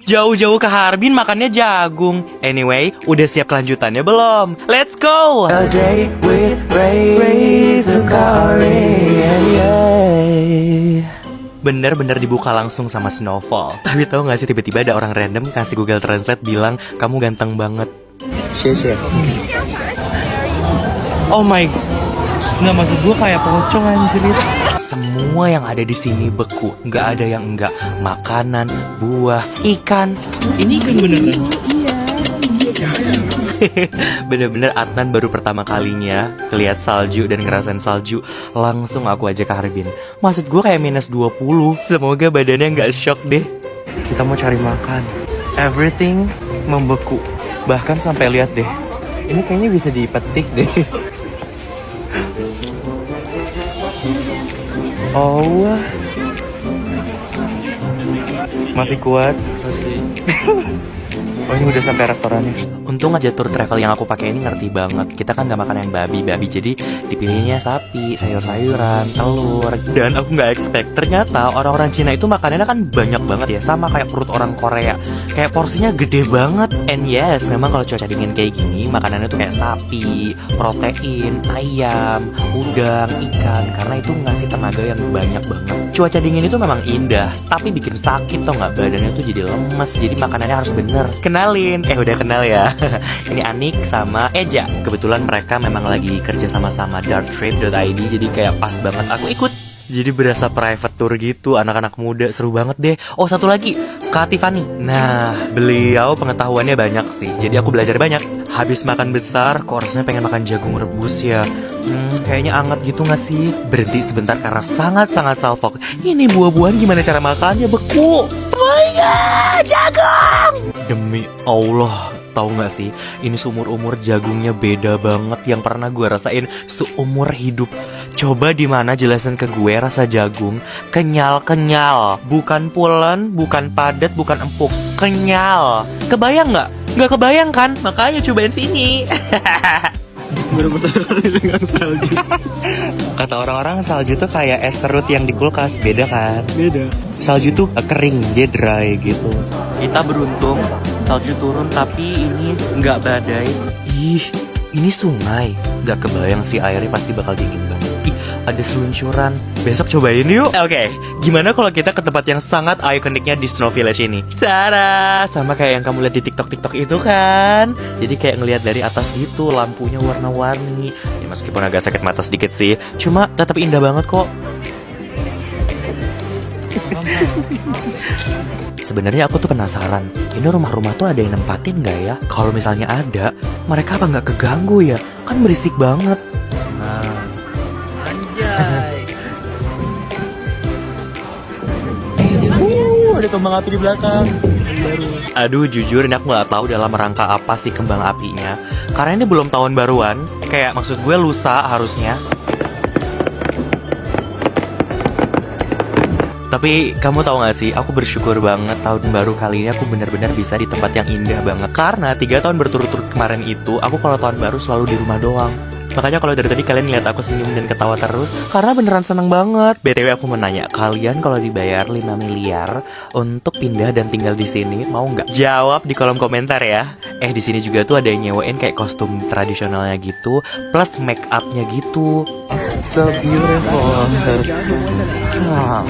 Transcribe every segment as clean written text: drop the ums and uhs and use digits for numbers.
Jauh-jauh ke Harbin makannya jagung. Anyway, udah siap kelanjutannya belum? Let's go! A day with Ray Zukari. Bener-bener dibuka langsung sama Snowfall. Tapi tau gak sih, tiba-tiba ada orang random kasih Google Translate bilang, kamu ganteng banget. Share. Oh my, nggak, maksud gue kayak pocong anjir. Semua yang ada di sini beku, nggak ada yang enggak. Makanan, buah, ikan. Ini ikan beneran? Iya. Bener-bener Adnan baru pertama kalinya ngeliat salju dan ngerasain salju. Langsung aku aja ke Harbin. Maksud gue kayak minus 20. Semoga badannya nggak shock deh. Kita mau cari makan. Everything membeku. Bahkan sampai lihat deh, ini kayaknya bisa dipetik deh. Oh, masih kuat. Masih. Oh, ini udah sampai restorannya. Untung aja tour travel yang aku pakai ini ngerti banget. Kita kan nggak makan yang babi, jadi dipilihnya sapi, sayur-sayuran, telur. Dan aku nggak expect, ternyata orang-orang Cina itu makanannya kan banyak banget ya, sama kayak perut orang Korea. Kayak porsinya gede banget. And yes, memang kalau cuaca dingin kayak gini, makanannya tuh kayak sapi, protein, ayam, udang, ikan. Karena itu ngasih tenaga yang banyak banget. Cuaca dingin itu memang indah, tapi bikin sakit tau nggak, badannya tuh jadi lemes. Jadi makanannya harus bener. Kenalin, udah kenal ya. Ini Anik sama Eja. Kebetulan mereka memang lagi kerja sama-sama darktrip.id, jadi kayak pas banget aku ikut. Jadi berasa private tour gitu, anak-anak muda, seru banget deh. Oh, satu lagi, Kak Tiffany. Nah, beliau pengetahuannya banyak sih, jadi aku belajar banyak. Habis makan besar, kok rasanya pengen makan jagung rebus ya. Kayaknya anget gitu gak sih? Berhenti sebentar karena sangat-sangat salfok. Ini buah-buahan gimana cara makannya, beku. Oh my god, jagung! Demi Allah, tahu nggak sih, ini seumur-umur jagungnya beda banget yang pernah gue rasain seumur hidup. Coba di mana jelasin ke gue rasa jagung kenyal-kenyal, bukan pulen, bukan padat, bukan empuk, kenyal. Kebayang nggak? Nggak kebayang kan? Makanya cobain sini. Baru pertama kali dengan salju. Kata orang-orang salju tuh kayak es serut yang di kulkas, beda kan? Beda. Salju tuh kering, dia dry gitu. Kita beruntung, salju turun tapi ini nggak badai. Ih, ini sungai. Nggak kebayang sih airnya pasti bakal dingin banget. Ih, ada seluncuran. Besok cobain yuk. Oke, gimana kalau kita ke tempat yang sangat ikoniknya di Snow Village ini? Tada! Sama kayak yang kamu lihat di TikTok itu kan. Jadi kayak ngelihat dari atas gitu, lampunya warna-warni. Ya meskipun agak sakit mata sedikit sih, cuma tetap indah banget kok. Sebenarnya aku tuh penasaran, ini rumah-rumah tuh ada yang nempatin gak ya? Kalau misalnya ada, mereka apa nggak keganggu ya? Kan berisik banget. Nah, anjay. Ada kembang api di belakang. Aduh, jujur ini aku nggak tahu dalam rangka apa sih kembang apinya. Karena ini belum tahun baruan, kayak maksud gue lusa harusnya. Tapi kamu tahu gak sih, aku bersyukur banget tahun baru kali ini aku benar-benar bisa di tempat yang indah banget. Karena 3 tahun berturut-turut kemarin itu, aku kalau tahun baru selalu di rumah doang. Makanya kalau dari tadi kalian lihat aku senyum dan ketawa terus, karena beneran seneng banget. BTW aku mau nanya, kalian kalau dibayar 5 miliar untuk pindah dan tinggal di sini, mau nggak? Jawab di kolom komentar ya. Di sini juga tuh ada yang nyewain kayak kostum tradisionalnya gitu, plus make upnya gitu. So beautiful. Wow.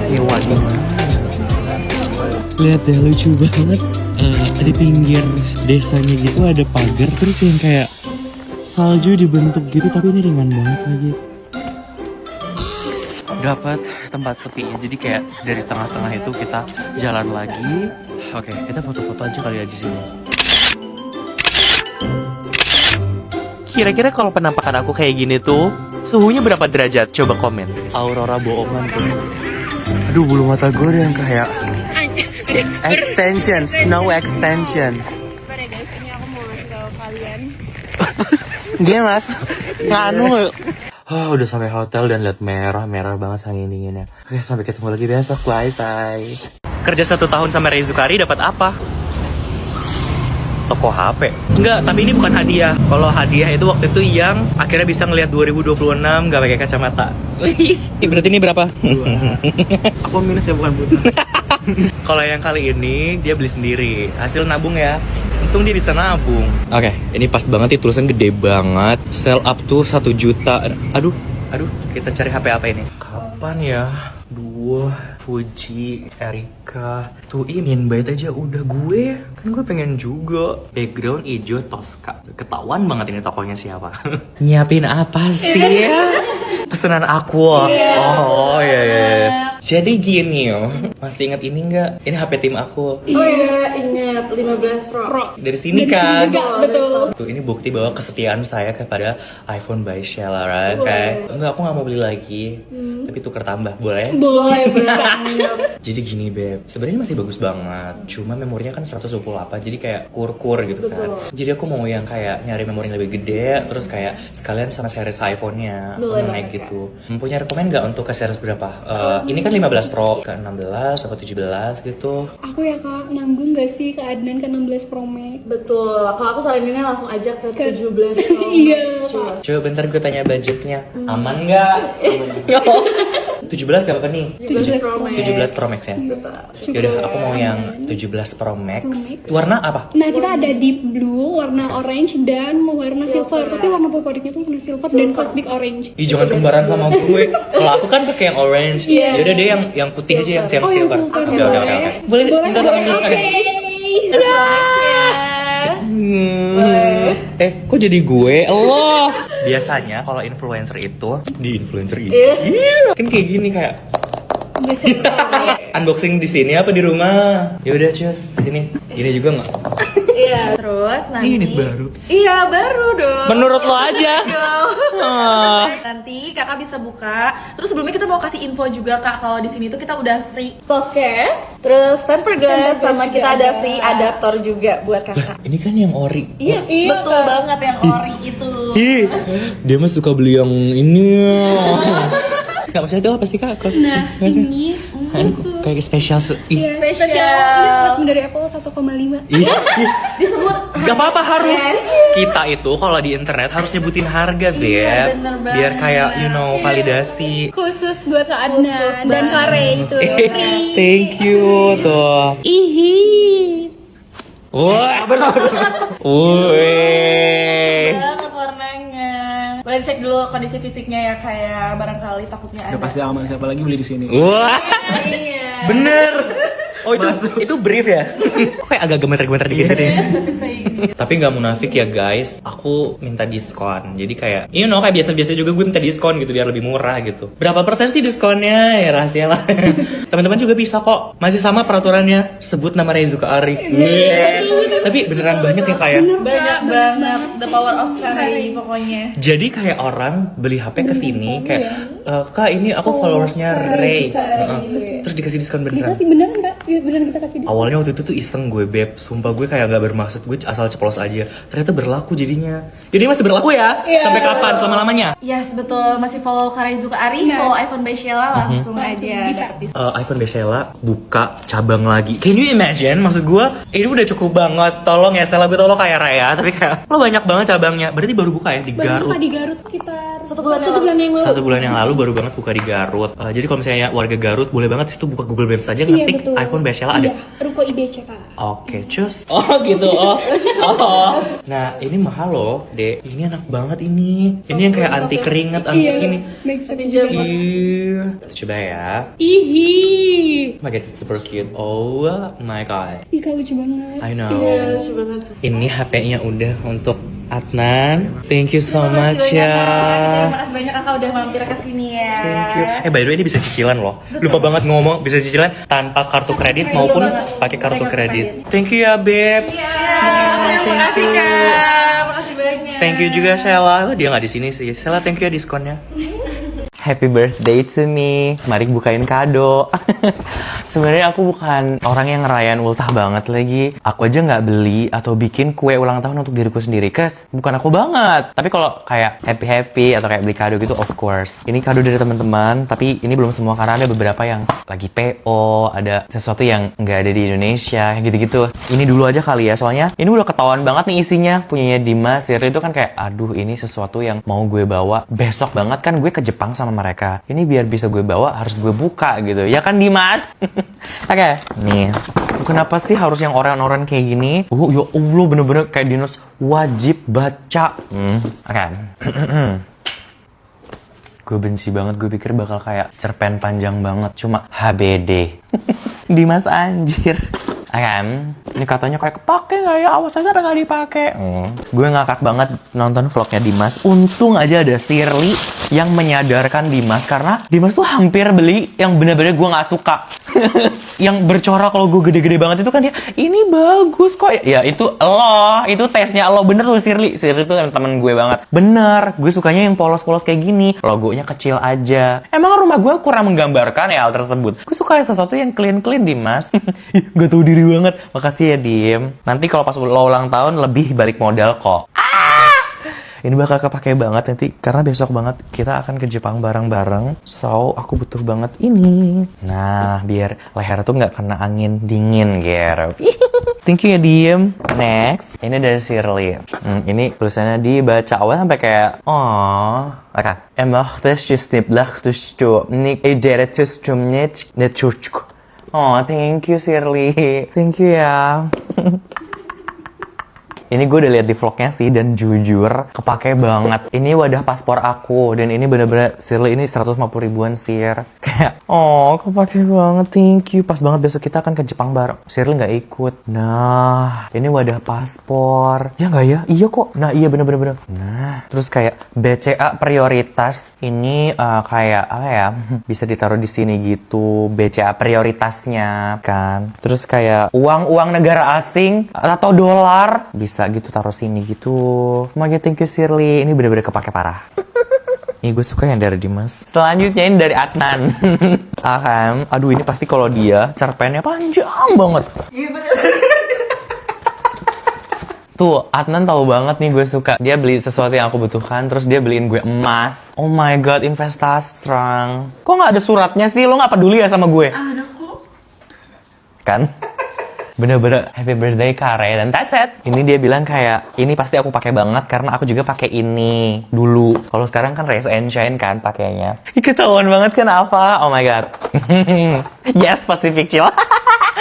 Nyewa gimana? Lihat deh, lucu banget. Di pinggir desanya gitu ada pagar, terus yang kayak salju dibentuk gitu, tapi ini ringan banget lagi. Dapat tempat sepinya, jadi kayak dari tengah-tengah itu kita jalan lagi. Oke, kita foto-foto aja kali ya di sini. Kira-kira kalau penampakan aku kayak gini tuh suhunya berapa derajat? Coba komen. Aurora bohongan tuh. Aduh, bulu mata gue udah yang kayak extension, snow extension. Bentar ya guys, ini aku mau ngasih tau kalian. Dia mas, nganu. Udah sampai hotel dan lihat merah banget angin dinginnya. Oke, sampai ketemu lagi besok. Bye. Kerja 1 tahun sama Reizukari dapat apa? Toko HP. Enggak, tapi ini bukan hadiah. Kalau hadiah itu waktu itu yang akhirnya bisa ngelihat 2026 nggak pakai kacamata. Wih, berarti ini berapa? Aku minus ya, bukan buta. Kalau yang kali ini dia beli sendiri, hasil nabung ya. Untung dia bisa nabung. Oke, ini pas banget nih, tulisan gede banget. Sell up to 1 juta. Aduh, kita cari HP apa ini? Kapan ya? Fuji, Erika, tuh min bait aja udah gue. Kan gue pengen juga. Background hijau Tosca. Ketahuan banget ini tokonya siapa. Nyiapin apa sih ya? Pesanan aku. Oh iya. Jadi gini masih ingat ini nggak? Ini HP tim aku. Oh iya, ingat 15 Pro. Dari sini kan? Betul. Tuh ini bukti bahwa kesetiaan saya kepada iPhone by Sheila, right? Enggak, aku nggak mau beli lagi. Tapi tuker tambah, boleh? Boleh banget. Jadi gini beb, sebenarnya masih bagus banget. Cuma memorinya kan 128, jadi kayak kur-kur gitu kan. Jadi aku mau yang kayak nyari memori yang lebih gede, terus kayak sekalian sama series iPhone-nya naik gitu. Punya rekomen nggak untuk ke series berapa? Ini kan 15 Pro, ke 16 atau 17 gitu. Aku ya kak, nanggung gak sih ke Adnan ke 16 Pro Max? Betul. Kalau aku saraninnya langsung aja ke 17 Pro. Iya. Coba bentar gue tanya budgetnya, aman nggak? 17 gak apa nih? 17 Pro Max. 17 Pro Max ya? Yaudah, aku mau yang 17 Pro Max. Warna apa? Nah kita ada deep blue, warna orange, dan warna silver. Tapi warna favoritnya tuh warna silver dan cosmic orange. Ih, jangan kembaran sama gue. Kalau aku kan pakai yang orange. Yaudah deh yang putih aja, yang silver. Oke. Boleh bentar ambil. Kok jadi gue? Allah. Biasanya kalau influencer itu kan kayak gini kayak unboxing di sini apa di rumah? Ya udah cus, sini. Gini juga nggak? Iya. Terus nanti. Ini baru. Iya baru dong. Menurut lo aja. Nanti kakak bisa buka. Terus sebelumnya kita mau kasih info juga kak, kalau di sini tuh kita udah free soft case, terus tempered glass, sama kita ada free adaptor juga buat kakak. Ini kan yang ori. Yes, betul banget yang ori itu. Ih, dia mah suka beli yang ini. Gak maksudnya itu apa sih kak? Nah ini khusus. Kayak spesial. Iya, Spesial. langsung dari Apple 1,5. Iya. Disebut Gak apa-apa harus. Kita itu kalau di internet harus nyebutin harga, Beb. bener banget. Biar kayak validasi. Khusus buat Kak Adnan Khusus dan banget. Kak Ray itu. Thank you tuh. Wah. Wih. banget warnanya. Boleh dicek dulu kondisi fisiknya ya, kayak barangkali takutnya ada. Udah pasti aman, siapa lagi beli di sini. Wah. Iya. Bener. Oh itu brief ya? Kayak agak gemeter-gemeter dikit gitu ya. Tapi nggak munafik ya guys, aku minta diskon. Jadi kayak, kayak biasa-biasa juga gue minta diskon gitu biar lebih murah gitu. Berapa persen sih diskonnya? Ya rahasia lah. Teman-teman juga bisa kok. Masih sama peraturannya. Sebut nama Reizukari. Tapi beneran banyak ya kayak. Banyak banget, the power of Kari pokoknya. Jadi kayak orang beli HP kesini kayak, kak ini aku followersnya Ray. Terus dikasih diskon beneran. Dikasih beneran nggak? Beneran kita kasih diskon. Awalnya waktu itu tuh iseng gue beb, sumpah gue kayak gak bermaksud, gue asal ceplos aja. Ternyata berlaku jadinya. Jadi masih berlaku ya? Sampai kapan? Selama-lamanya? Yes, betul. Masih follow Karizuka Ari, follow iPhone by Sheila, langsung aja. bisa. iPhone by Sheila buka cabang lagi. Can you imagine? Maksud gue, ini udah cukup banget. Tolong ya Stella, gue tau lo kaya raya, tapi kayak lo banyak banget cabangnya. Berarti baru buka ya di Baru Garut. buka di Garut sekitar 1 bulan yang yang lalu. 1 bulan yang lalu baru banget buka di Garut. Jadi kalau misalnya warga Garut boleh banget situ buka Google Maps aja, Iya, ngetik betul. iPhone by Sheila ada. Iya, Ruko IBC Kak. Oke, cus. Oh gitu, oh. Nah, ini mahal loh, Dek. Ini enak banget ini. Ini yang kayak anti keringat, anti ini. Make sense. Iya. Coba ya. Ihi. Oh my god, it's super cute. Oh my god. Ih Kak, lucu banget. I know. lucu banget sih. Ini HP-nya udah untuk Adnan. Thank you so Terima much kasih banyak, Kak. ya. Terima kasih banyak kakak udah mampir ke sini ya. Thank you. By the way ini bisa cicilan loh. Lupa banget ngomong, bisa cicilan tanpa kartu kredit maupun pakai kartu kredit. Thank you ya, Beb. Iya, terima kasih kak. Makasih banyak. Thank you juga Sheila. Oh, dia nggak di sini sih. Sheila, thank you ya diskonnya. Happy birthday to me. Mari bukain kado. Sebenarnya aku bukan orang yang ngerayain ultah banget lagi. Aku aja nggak beli atau bikin kue ulang tahun untuk diriku sendiri, kes bukan aku banget. Tapi kalau kayak happy atau kayak beli kado gitu, of course. Ini kado dari teman-teman, tapi ini belum semua karena ada beberapa yang lagi PO, ada sesuatu yang nggak ada di Indonesia, gitu-gitu. Ini dulu aja kali ya, soalnya ini udah ketahuan banget nih isinya. Punyanya Dimas, Shirley itu kan kayak, aduh ini sesuatu yang mau gue bawa besok banget kan gue ke Jepang sama mereka. Ini biar bisa gue bawa harus gue buka gitu. Ya kan Dimas? Oke. Nih. Kenapa sih harus yang orang-orang kayak gini? Ya Allah, bener-bener kayak Dinos wajib baca. Oke. Gue benci banget, gue pikir bakal kayak cerpen panjang banget. Cuma HBD. Dimas anjir. Ini katanya kayak kepake nggak ya? Awas aja nggak dipakai. Gue ngakak banget nonton vlognya Dimas. Untung aja ada Shirley yang menyadarkan Dimas karena Dimas tuh hampir beli yang bener-bener gue nggak suka. Yang bercorak kalau gue gede-gede banget itu kan dia, ini bagus kok. Ya itu lo, itu tesnya lo bener tuh Shirley. Shirley tuh temen gue banget. Bener, gue sukanya yang polos-polos kayak gini. Logonya kecil aja. Emang rumah gue kurang menggambarkan ya hal tersebut. Gue suka sesuatu yang clean-clean Dimas. Gak tahu diri banget. Makasih ya Dim. Nanti kalau pas lo ulang tahun lebih balik modal kok. Ini bakal kepake banget nanti karena besok banget kita akan ke Jepang bareng-bareng. So, aku butuh banget ini. Nah, biar leher tuh nggak kena angin dingin, Ger. Thank you ya, Diem. Next, ini dari Shirley. Ini tulisannya dibaca awal sampai kayak, oh, oke. Emachtes justniblah tuscu nik ederetus cumnech nechuchku. Oh, thank you Shirley. Thank you ya. Ini gue udah lihat di vlognya sih dan jujur kepake banget. Ini wadah paspor aku dan ini bener-bener Shirley ini 150 ribuan sir. Kayak oh kepake banget, thank you. Pas banget besok kita akan ke Jepang bareng. Shirley nggak ikut. Nah ini wadah paspor. Ya nggak ya? Iya kok. Nah iya bener-bener. Nah terus kayak BCA prioritas ini kayak apa ya? Bisa ditaruh di sini gitu. BCA prioritasnya kan. Terus kayak uang negara asing atau dolar bisa gitu taruh sini gitu. Makanya thank you Shirley. Ini bener-bener kepake parah. Ini gue suka yang dari Dimas. Selanjutnya ini dari Adnan. Aduh ini pasti kalau dia cerpennya panjang banget. Tuh, Adnan tahu banget nih gue suka. Dia beli sesuatu yang aku butuhkan, terus dia beliin gue emas. Oh my god, investasi strong. Kok nggak ada suratnya sih? Lo nggak peduli ya sama gue? Ada kok. Kan? Bener-bener happy birthday Kare dan that's it. Ini dia bilang kayak ini pasti aku pakai banget karena aku juga pakai ini dulu. Kalau sekarang kan Rise and Shine kan pakainya. Ketahuan banget kan apa? Oh my god. Yes, Pacific Chill.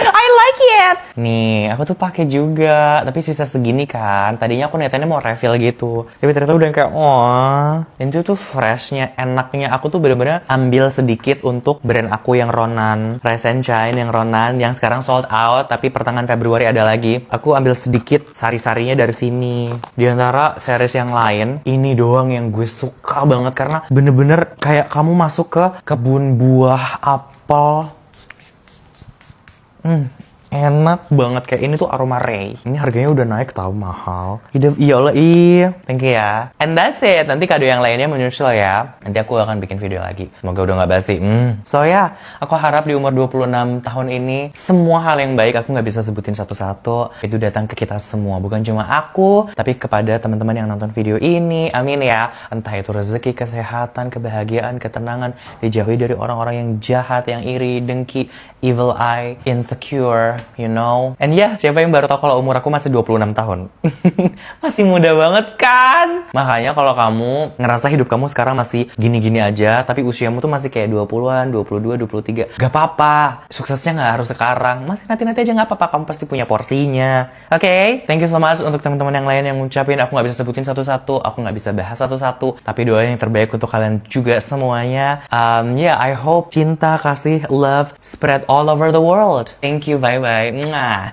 I like it. Nih, aku tuh pakai juga, tapi sisa segini kan. Tadinya aku niatannya mau refill gitu. Tapi ternyata udah kayak, oh, itu tuh freshnya, enaknya. Aku tuh bener-bener ambil sedikit untuk brand aku yang Ronan, Rise and Shine yang Ronan, yang sekarang sold out, tapi pertengahan Februari ada lagi. Aku ambil sedikit sari-sarinya dari sini. Di antara series yang lain, ini doang yang gue suka banget karena bener-bener kayak kamu masuk ke kebun buah apel. Enak banget kayak ini tuh aroma Ray. Ini harganya udah naik tau mahal. Iya Allah iya. Thank you ya. And that's it. Nanti kado yang lainnya menyusul ya. Nanti aku akan bikin video lagi. Semoga udah gak basi. So ya, aku harap di umur 26 tahun ini semua hal yang baik aku gak bisa sebutin satu-satu itu datang ke kita semua. Bukan cuma aku, tapi kepada teman-teman yang nonton video ini. Amin ya. Entah itu rezeki, kesehatan, kebahagiaan, ketenangan, dijauhi dari orang-orang yang jahat, yang iri, dengki, evil eye, insecure. You know. And yeah, siapa yang baru tahu kalau umur aku masih 26 tahun? Masih muda banget kan? Makanya kalau kamu ngerasa hidup kamu sekarang masih gini-gini aja, tapi usiamu tuh masih kayak 20-an, 22, 23. Gak apa-apa. Suksesnya gak harus sekarang. Masih nanti-nanti aja gak apa-apa. Kamu pasti punya porsinya. Oke? Okay? Thank you so much untuk teman-teman yang lain yang ngucapin. Aku gak bisa sebutin satu-satu. Aku gak bisa bahas satu-satu. Tapi doanya yang terbaik untuk kalian juga semuanya. Yeah, I hope cinta, kasih, love spread all over the world. Thank you. Bye-bye. Mwah.